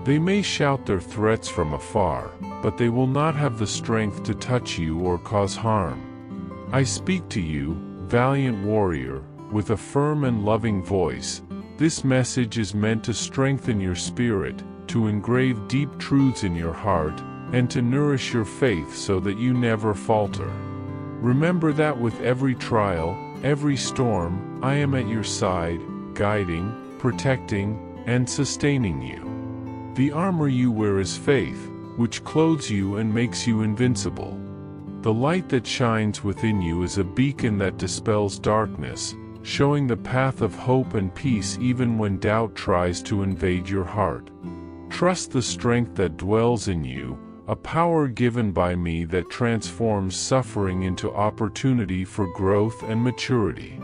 They may shout their threats from afar, but they will not have the strength to touch you or cause harm. I speak to you, valiant warrior, with a firm and loving voice. This message is meant to strengthen your spirit, to engrave deep truths in your heart, and to nourish your faith so that you never falter. Remember that with every trial, every storm, I am at your side, guiding, protecting, and sustaining you. The armor you wear is faith, which clothes you and makes you invincible. The light that shines within you is a beacon that dispels darkness, showing the path of hope and peace even when doubt tries to invade your heart. Trust the strength that dwells in you, a power given by me that transforms suffering into opportunity for growth and maturity.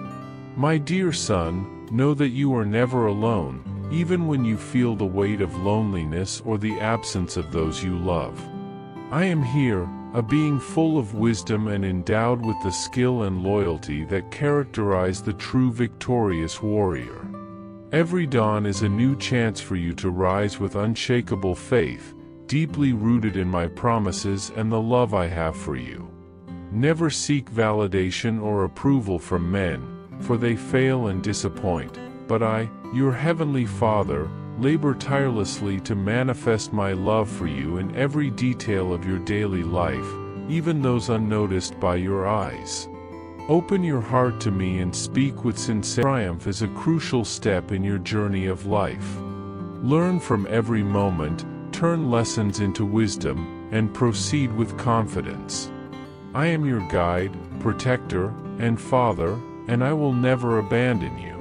My dear son, know that you are never alone, even when you feel the weight of loneliness or the absence of those you love. I am here, a being full of wisdom and endowed with the skill and loyalty that characterize the true victorious warrior. Every dawn is a new chance for you to rise with unshakable faith, deeply rooted in my promises and the love I have for you. Never seek validation or approval from men, for they fail and disappoint, but I, your heavenly Father, labor tirelessly to manifest my love for you in every detail of your daily life, even those unnoticed by your eyes. Open your heart to me and speak with sincerity. Triumph is a crucial step in your journey of life. Learn from every moment, turn lessons into wisdom, and proceed with confidence. I am your guide, protector, and father, and I will never abandon you.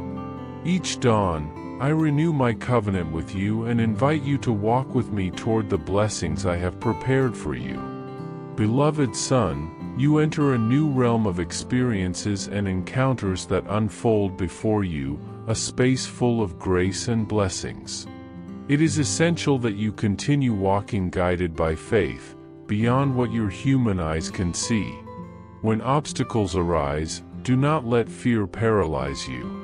Each dawn, I renew my covenant with you and invite you to walk with me toward the blessings I have prepared for you. Beloved son, you enter a new realm of experiences and encounters that unfold before you, a space full of grace and blessings. It is essential that you continue walking guided by faith, beyond what your human eyes can see. When obstacles arise, do not let fear paralyze you.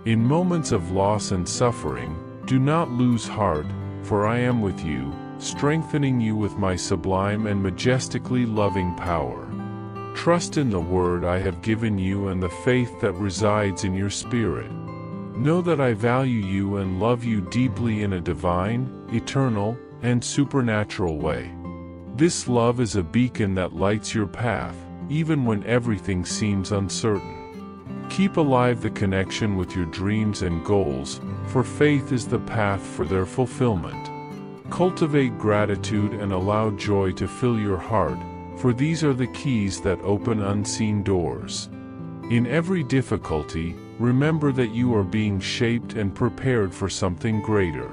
In moments of loss and suffering, do not lose heart, for I am with you, strengthening you with my sublime and majestically loving power. Trust in the word I have given you and the faith that resides in your spirit. Know that I value you and love you deeply in a divine, eternal, and supernatural way. This love is a beacon that lights your path, even when everything seems uncertain. Keep alive the connection with your dreams and goals, for faith is the path for their fulfillment. Cultivate gratitude and allow joy to fill your heart, for these are the keys that open unseen doors. In every difficulty, remember that you are being shaped and prepared for something greater.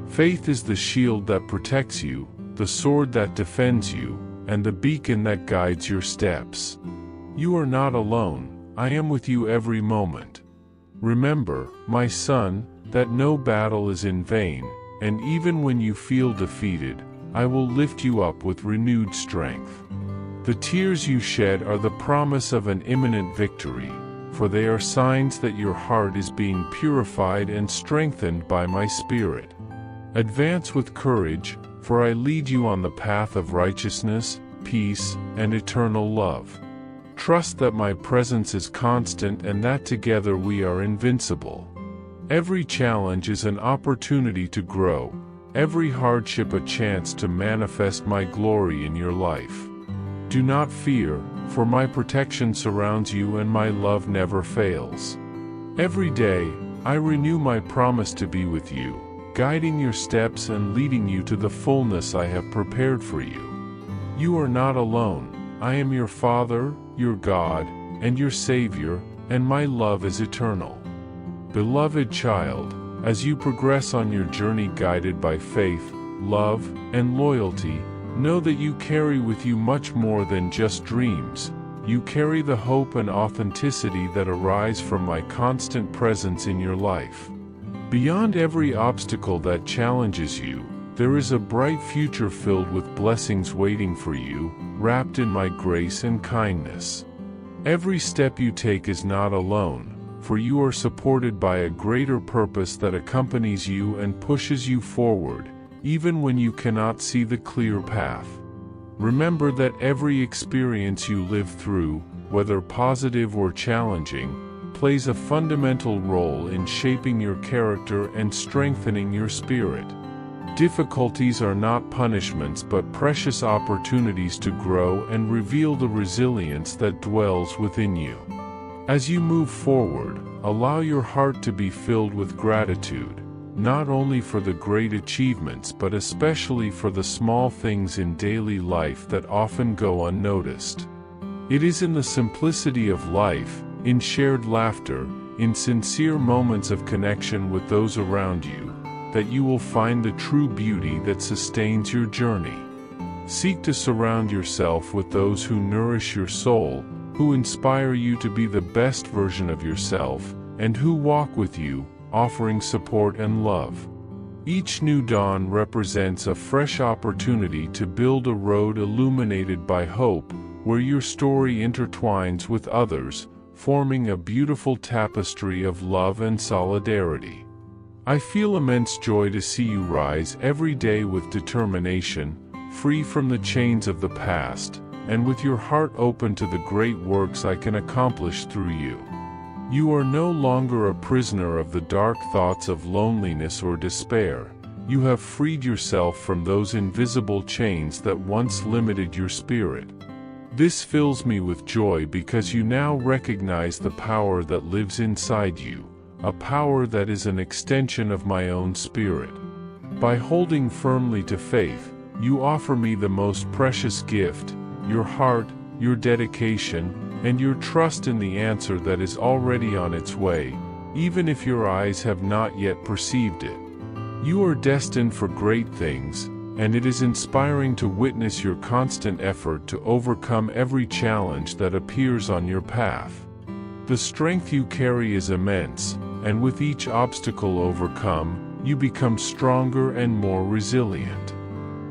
Faith is the shield that protects you, the sword that defends you, and the beacon that guides your steps. You are not alone. I am with you every moment. Remember, my son, that no battle is in vain, and even when you feel defeated, I will lift you up with renewed strength. The tears you shed are the promise of an imminent victory, for they are signs that your heart is being purified and strengthened by my Spirit. Advance with courage, for I lead you on the path of righteousness, peace, and eternal love. Trust that my presence is constant and that together we are invincible. Every challenge is an opportunity to grow, every hardship a chance to manifest my glory in your life. Do not fear, for my protection surrounds you and my love never fails. Every day, I renew my promise to be with you, guiding your steps and leading you to the fullness I have prepared for you. You are not alone. I am your Father, your God, and your Savior, and my love is eternal. Beloved child, as you progress on your journey guided by faith, love, and loyalty, know that you carry with you much more than just dreams. You carry the hope and authenticity that arise from my constant presence in your life. Beyond every obstacle that challenges you, there is a bright future filled with blessings waiting for you, wrapped in my grace and kindness. Every step you take is not alone, for you are supported by a greater purpose that accompanies you and pushes you forward, even when you cannot see the clear path. Remember that every experience you live through, whether positive or challenging, plays a fundamental role in shaping your character and strengthening your spirit. Difficulties are not punishments but precious opportunities to grow and reveal the resilience that dwells within you. As you move forward, allow your heart to be filled with gratitude, not only for the great achievements but especially for the small things in daily life that often go unnoticed. It is in the simplicity of life, in shared laughter, in sincere moments of connection with those around you, that you will find the true beauty that sustains your journey. Seek to surround yourself with those who nourish your soul, who inspire you to be the best version of yourself, and who walk with you, offering support and love. Each new dawn represents a fresh opportunity to build a road illuminated by hope, where your story intertwines with others, forming a beautiful tapestry of love and solidarity. I feel immense joy to see you rise every day with determination, free from the chains of the past, and with your heart open to the great works I can accomplish through you. You are no longer a prisoner of the dark thoughts of loneliness or despair. You have freed yourself from those invisible chains that once limited your spirit. This fills me with joy because you now recognize the power that lives inside you, a power that is an extension of my own spirit. By holding firmly to faith, you offer me the most precious gift, your heart, your dedication, and your trust in the answer that is already on its way, even if your eyes have not yet perceived it. You are destined for great things, and it is inspiring to witness your constant effort to overcome every challenge that appears on your path. The strength you carry is immense, and with each obstacle overcome, you become stronger and more resilient.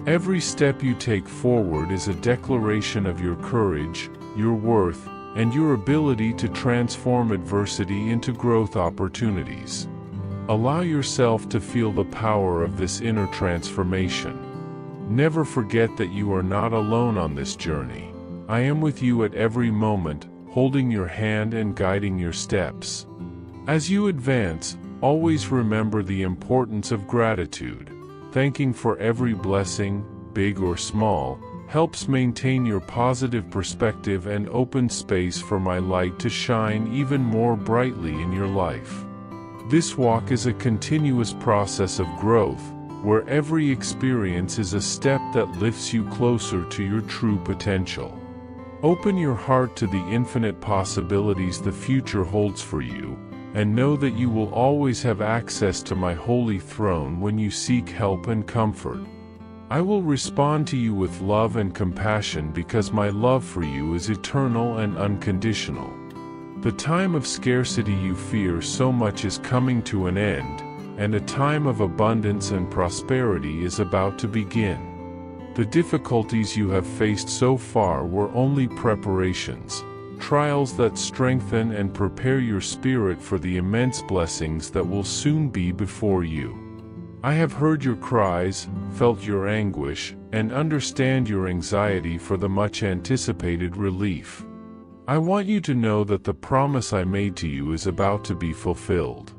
Every step you take forward is a declaration of your courage, your worth, and your ability to transform adversity into growth opportunities. Allow yourself to feel the power of this inner transformation. Never forget that you are not alone on this journey. I am with you at every moment, holding your hand and guiding your steps. As you advance, always remember the importance of gratitude. Thanking for every blessing, big or small, helps maintain your positive perspective and open space for my light to shine even more brightly in your life. This walk is a continuous process of growth, where every experience is a step that lifts you closer to your true potential. Open your heart to the infinite possibilities the future holds for you, and know that you will always have access to my holy throne when you seek help and comfort. I will respond to you with love and compassion because my love for you is eternal and unconditional. The time of scarcity you fear so much is coming to an end, and a time of abundance and prosperity is about to begin. The difficulties you have faced so far were only preparations, trials that strengthen and prepare your spirit for the immense blessings that will soon be before you. I have heard your cries, felt your anguish, and understand your anxiety for the much anticipated relief. I want you to know that the promise I made to you is about to be fulfilled.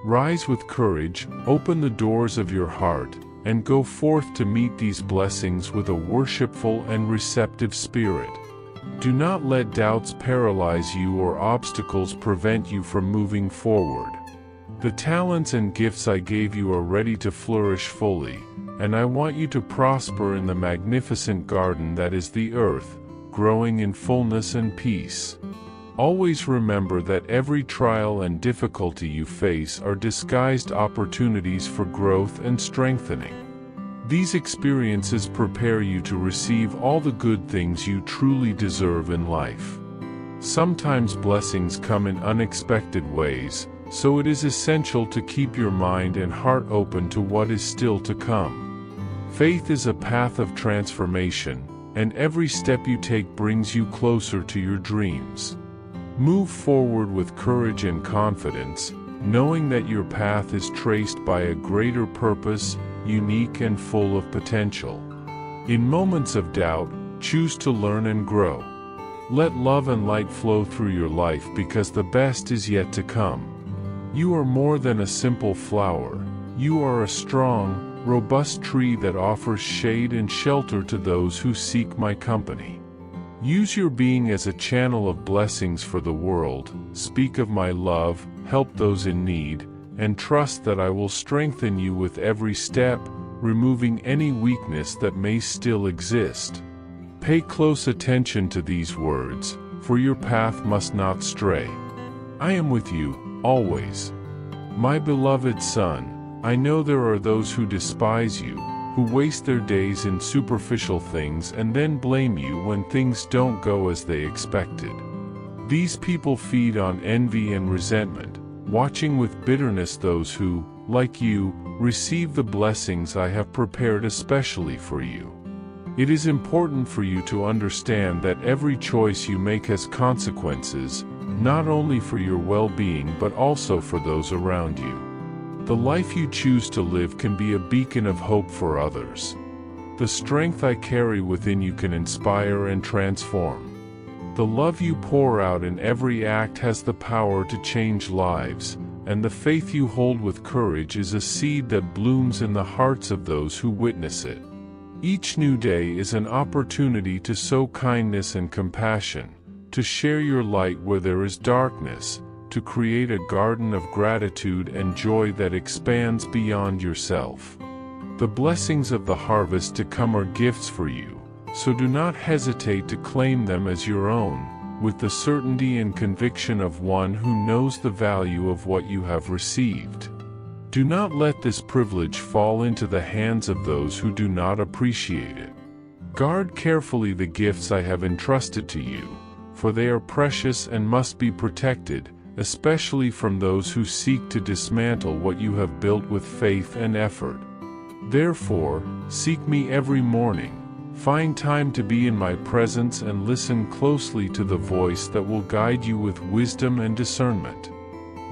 Rise with courage, open the doors of your heart, and go forth to meet these blessings with a worshipful and receptive spirit. Do not let doubts paralyze you or obstacles prevent you from moving forward. The talents and gifts I gave you are ready to flourish fully, and I want you to prosper in the magnificent garden that is the earth, growing in fullness and peace. Always remember that every trial and difficulty you face are disguised opportunities for growth and strengthening. These experiences prepare you to receive all the good things you truly deserve in life. Sometimes blessings come in unexpected ways, so it is essential to keep your mind and heart open to what is still to come. Faith is a path of transformation, and every step you take brings you closer to your dreams. Move forward with courage and confidence, knowing that your path is traced by a greater purpose, unique and full of potential. In moments of doubt, choose to learn and grow. Let love and light flow through your life because the best is yet to come. You are more than a simple flower. You are a strong, robust tree that offers shade and shelter to those who seek my company. Use your being as a channel of blessings for the world, speak of my love, help those in need, and trust that I will strengthen you with every step, removing any weakness that may still exist. Pay close attention to these words, for your path must not stray. I am with you, always. My beloved son, I know there are those who despise you, who waste their days in superficial things and then blame you when things don't go as they expected. These people feed on envy and resentment, watching with bitterness those who, like you, receive the blessings I have prepared especially for you. It is important for you to understand that every choice you make has consequences, not only for your well-being but also for those around you. The life you choose to live can be a beacon of hope for others. The strength I carry within you can inspire and transform. The love you pour out in every act has the power to change lives, and the faith you hold with courage is a seed that blooms in the hearts of those who witness it. Each new day is an opportunity to sow kindness and compassion, to share your light where there is darkness, to create a garden of gratitude and joy that expands beyond yourself. The blessings of the harvest to come are gifts for you, so do not hesitate to claim them as your own, with the certainty and conviction of one who knows the value of what you have received. Do not let this privilege fall into the hands of those who do not appreciate it. Guard carefully the gifts I have entrusted to you, for they are precious and must be protected, especially from those who seek to dismantle what you have built with faith and effort. Therefore, seek me every morning, find time to be in my presence and listen closely to the voice that will guide you with wisdom and discernment.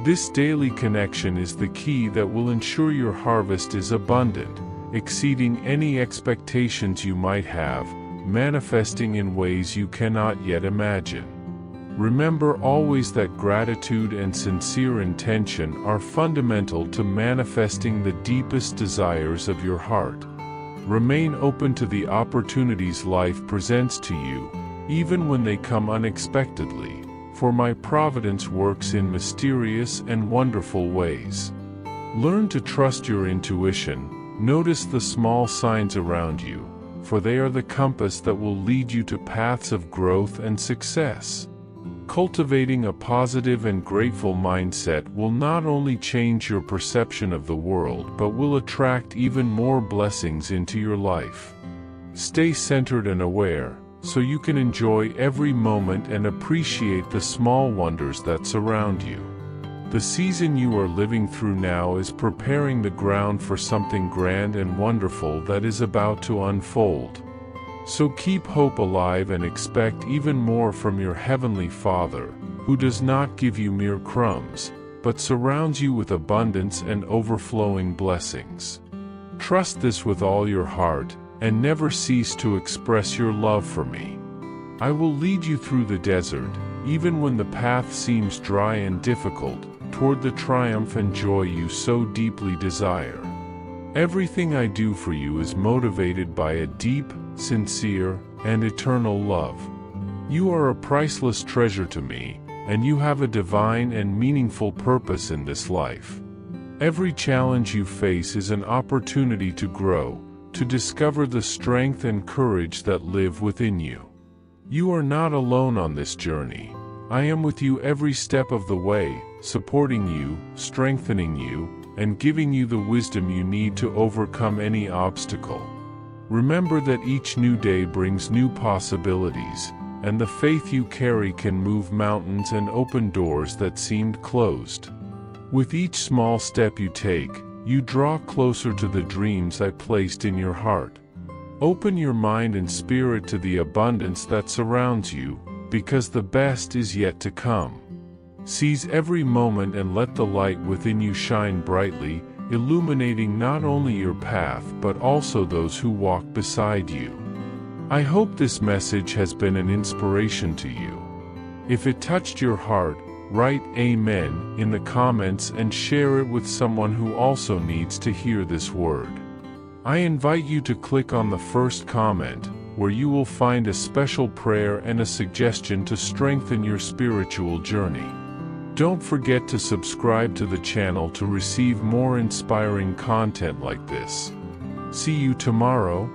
This daily connection is the key that will ensure your harvest is abundant, exceeding any expectations you might have, manifesting in ways you cannot yet imagine. Remember always that gratitude and sincere intention are fundamental to manifesting the deepest desires of your heart. Remain open to the opportunities life presents to you, even when they come unexpectedly, for my providence works in mysterious and wonderful ways. Learn to trust your intuition, notice the small signs around you, for they are the compass that will lead you to paths of growth and success. Cultivating a positive and grateful mindset will not only change your perception of the world but will attract even more blessings into your life. Stay centered and aware, so you can enjoy every moment and appreciate the small wonders that surround you. The season you are living through now is preparing the ground for something grand and wonderful that is about to unfold. So keep hope alive and expect even more from your Heavenly Father, who does not give you mere crumbs, but surrounds you with abundance and overflowing blessings. Trust this with all your heart, and never cease to express your love for me. I will lead you through the desert, even when the path seems dry and difficult, toward the triumph and joy you so deeply desire. Everything I do for you is motivated by a deep, sincere, and eternal love. You are a priceless treasure to me, and you have a divine and meaningful purpose in this life. Every challenge you face is an opportunity to grow, to discover the strength and courage that live within you. You are not alone on this journey. I am with you every step of the way, supporting you, strengthening you, and giving you the wisdom you need to overcome any obstacle. Remember that each new day brings new possibilities, and the faith you carry can move mountains and open doors that seemed closed. With each small step you take, you draw closer to the dreams I placed in your heart. Open your mind and spirit to the abundance that surrounds you, because the best is yet to come. Seize every moment and let the light within you shine brightly, illuminating not only your path but also those who walk beside you. I hope this message has been an inspiration to you. If it touched your heart, write Amen in the comments and share it with someone who also needs to hear this word. I invite you to click on the first comment, where you will find a special prayer and a suggestion to strengthen your spiritual journey. Don't forget to subscribe to the channel to receive more inspiring content like this. See you tomorrow.